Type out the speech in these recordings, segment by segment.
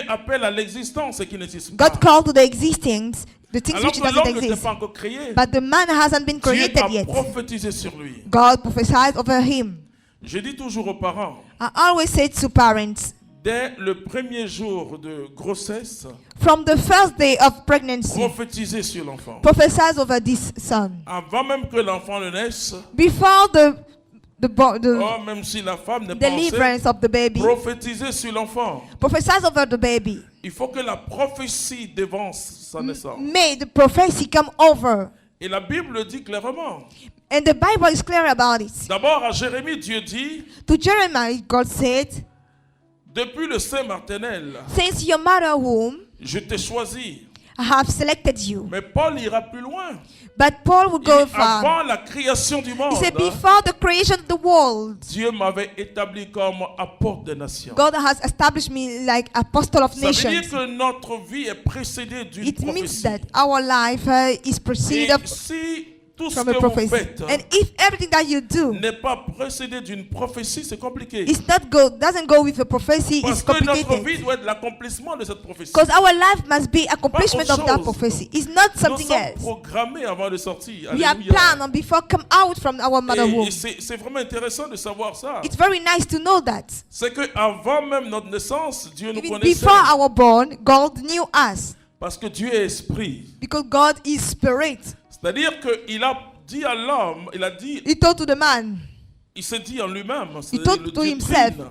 Dieu appelle à l'existence ce qui n'existe pas. God called to the existence the things Alors which que doesn't l'homme n'était exist. pas encore créé, But the man hasn't been Dieu created a yet. prophétisé sur lui. God prophesied over him. Je dis toujours aux parents, I always say to parents, dès le premier jour de grossesse, from the first day of pregnancy, prophétisez sur l'enfant. prophesies over this son. Avant même que l'enfant ne naisse, Before the même si la femme n'est pas enceinte, deliverance of the baby, prophétisez sur l'enfant. prophesies over the baby. Il faut que la prophétie devance sa naissance. May the prophecy come over. Et la Bible dit clairement. And the Bible is clear about it. D'abord à Jérémie, Dieu dit, To Jeremiah, God said, depuis le sein maternel, since your mother womb, je t'ai choisi. I have selected you. Mais Paul ira plus loin. But Paul would Il go dit, far. avant la création du monde, He said, before the creation of the world, Dieu m'avait établi comme apôtre des nations. God has established me like apostle of Ça veut dire nations. que notre vie est précédée d'une It means prophétie. that our life is Et preceded si tout ce from a que vous prophecy. faites And if everything that you do n'est pas précédé d'une prophétie, c'est compliqué. doesn't go with a prophecy, Parce it's que notre vie complicated. doit être l'accomplissement de cette prophétie. Because our life must be accomplishment autre of that chose. prophecy. It's not Nous something sommes else. programmés avant de sortir. We are Alléluia. planned on before come out from our mother womb. Et c'est vraiment intéressant de savoir ça. It's very nice to know that. C'est qu'avant même notre naissance, Dieu nous Even connaissait. before our born, God knew us. Parce que Dieu est esprit. Because God is spirit. C'est-à-dire qu'il a dit à l'homme, He told to the man, il s'est dit en lui-même, He told le to Dieu himself. trine,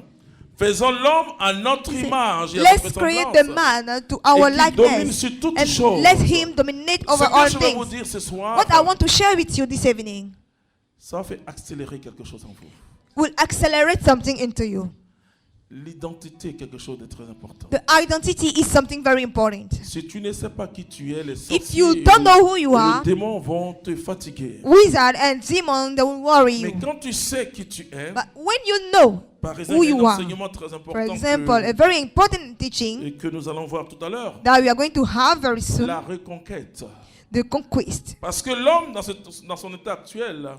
faisons l'homme à notre he said, image et à let's notre create ressemblance. the man to our Et qu'il domine likeness. sur toutes And choses. let him dominate over Ce que all je vais vous things. dire ce soir, What I want to share with you this evening ça fait accélérer quelque chose en vous. will accelerate something into you. L'identité est quelque chose de très important. The identity is something very important. Si tu ne sais pas qui tu es, les If you sorciers don't et know who you les are, démons vont te fatiguer. wizard and demon, they will worry Mais you. quand tu sais qui tu es, But when you know par who exemple, you un are, enseignement très for important example, a very important teaching et que nous allons voir tout à l'heure, that we are going to have very soon, la reconquête. the conquest. Parce que l'homme, dans son état actuel,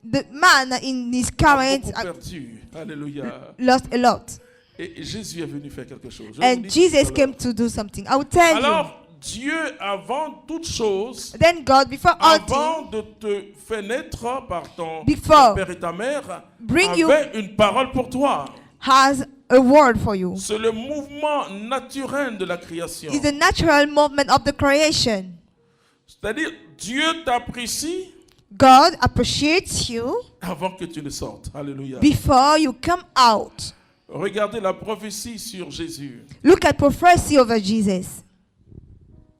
The man in his a current beaucoup perdu. Alléluia. lost a lot. Et Jésus est venu faire quelque chose. Je vous And dis tout à Jesus l'heure. came to do something. I will tell you. Alors, Dieu, avant toute chose, Then God, before all things, avant de te faire naître par ton Before père et ta mère, bring you- avait une parole pour toi. has a word for you. C'est le mouvement naturel de la création. It's the natural movement of the creation. C'est-à-dire, Dieu t'apprécie God appreciates you avant que tu ne sortes. Alléluia. before you come out. Regardez la prophétie sur Jésus. Look at prophecy over Jesus.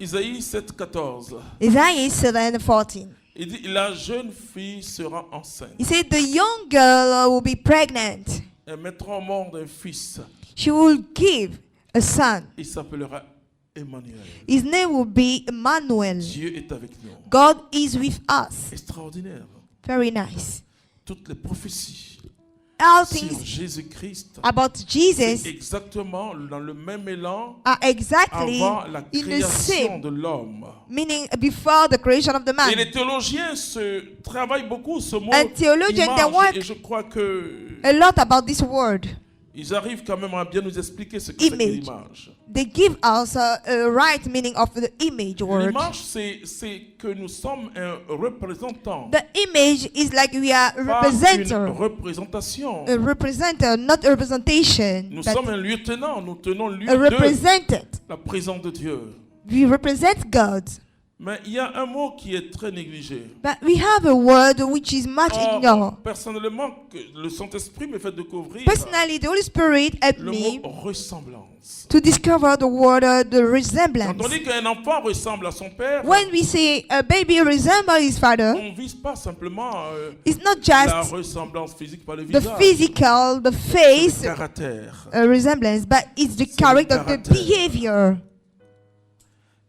Isaïe 7,14. Isaiah 7:14. Il dit, la jeune fille sera enceinte. He said the young girl will be pregnant. Elle mettra au monde un fils. She will give a son. Il s'appellera Emmanuel. His name will be Emmanuel. Dieu est avec nous. God is with us. Extraordinaire. Very nice. Toutes les prophéties All sur things Jésus-Christ, about c'est Jesus exactement dans le même élan are exactly avant la in the création same de l'homme. meaning before the creation of the Et man. les théologiens travaillent beaucoup ce mot And theologians, they image, work et je crois que a lot about this word. ils arrivent quand même à bien nous expliquer ce que c'est que Image. l'image. They give us a right meaning of the image word. L'image, c'est que nous sommes un représentant, The image is like we are pas une representer. représentation. A representer, not a representation. Nous but sommes un lieutenant, nous tenons lieu a de represented. la présence de Dieu. We represent God. Mais il y a un mot qui est très négligé. But we have a word which is much ignored. Personnellement, le Saint-Esprit me fait découvrir Personally, the Holy Spirit helped le me mot ressemblance. to discover the word, the Quand resemblance. on dit qu'un enfant ressemble à son père, When we say a baby resembles his father, on ne vise pas simplement it's not la just ressemblance physique par le the visage, physical, the le face caractère. resemblance, but it's the le character, the caractère. behavior.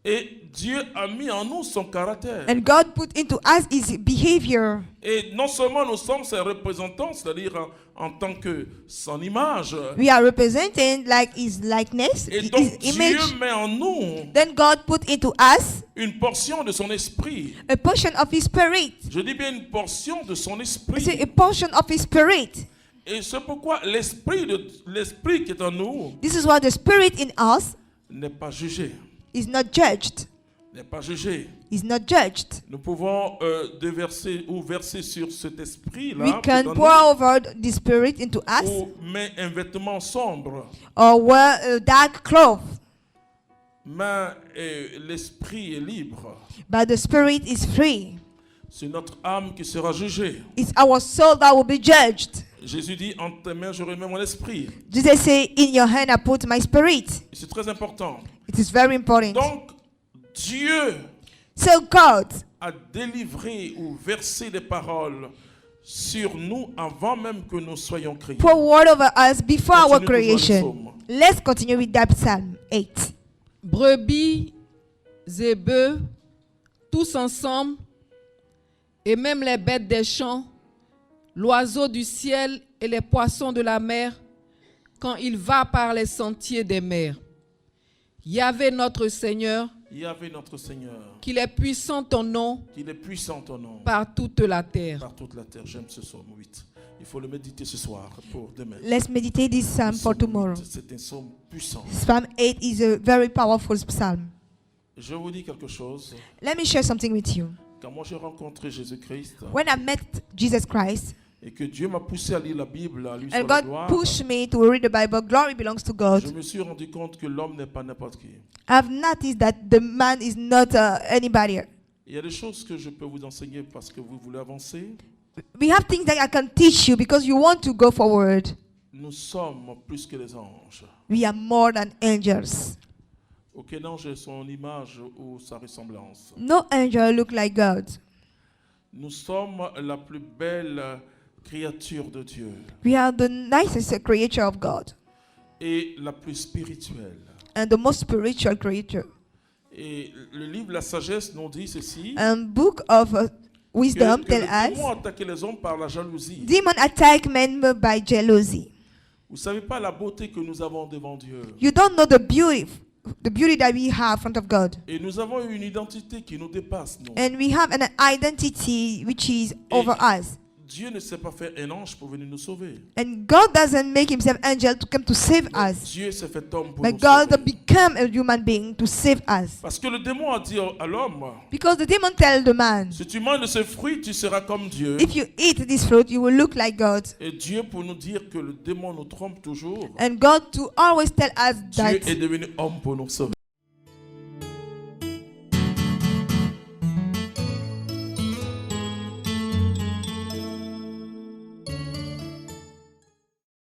Et Dieu a mis en nous son caractère. And God put into us his behavior. Et non seulement nous sommes ses représentants, c'est-à-dire en tant que son image, We are representing like his likeness, et his donc image. Dieu met en nous Then God put into us une portion de son esprit. a portion of his spirit. Je dis bien une portion de son It's esprit. a portion of his spirit. Et c'est pourquoi l'esprit qui est en nous This is what the spirit in us n'est pas jugé. is not judged. N'est pas jugé. Is not judged. Nous pouvons verser sur cet esprit-là, We can peut-être pour over the Spirit into us ou met un vêtement sombre, or wear a dark cloth. mais l'esprit est libre. But the Spirit is free. C'est notre âme qui sera jugée. It's our soul that will be judged. Jésus dit, en tes mains, je remets mon esprit. Jesus say, in your hand I put my spirit. Et c'est très important. It is very important. Donc, Dieu So God a délivré ou versé des paroles sur nous avant même que nous soyons créés. pour word over us before our Continue toujours les creation. psaumes. Let's continue with that Psalm 8. Brebis et bœufs, tous ensemble, et même les bêtes des champs, l'oiseau du ciel et les poissons de la mer, quand il va par les sentiers des mers. Yahvé notre Seigneur, Yahvé notre Seigneur, qu'il est puissant ton nom qu'il est puissant ton nom par toute la terre. par toute la terre. J'aime ce psaume 8. Il faut le méditer ce soir pour demain. Let's meditate this psalm for Psaume tomorrow. 8, c'est un psaume puissant. Psalm 8 is a very powerful psalm. Je vous dis quelque chose. Let me share something with you. Quand moi j'ai rencontré Jésus-Christ When I met Jesus Christ et que Dieu m'a poussé à lire la Bible, à lui soit and la God gloire, pushed me to read the Bible, glory belongs to God. je me suis rendu compte que l'homme n'est pas n'importe qui. I've noticed that the man is not anybody. Il y a des choses que je peux vous enseigner parce que vous voulez avancer. We have things that I can teach you because you want to go forward. Nous sommes plus que les anges. We are more than angels. Aucun ange est son image ou sa ressemblance. No angel look like God. Nous sommes la plus belle créature de Dieu We are the nicest creature of God et la plus spirituelle. and the most spiritual creature. Et le livre La Sagesse nous dit ceci, And book of wisdom que tell le us, démon attaquait les hommes par la jalousie. demon attack men by jealousy. Vous ne savez pas la beauté que nous avons devant Dieu. You don't know the beauty that we have in front of God. Et nous avons une identité qui nous dépasse, nous. And we have an identity which is over us. Dieu ne s'est pas fait un ange pour venir nous sauver. And God doesn't make himself angel to come to save us. Dieu s'est fait homme pour But nous God sauver. became a human being to save us. Parce que le démon a dit à l'homme, Because the demon tell the man, si tu manges de ce fruit, tu seras comme Dieu. if you eat this fruit, you will look like God. Et Dieu, pour nous dire que le démon nous trompe toujours, And God to always tell us Dieu that est devenu homme pour nous sauver.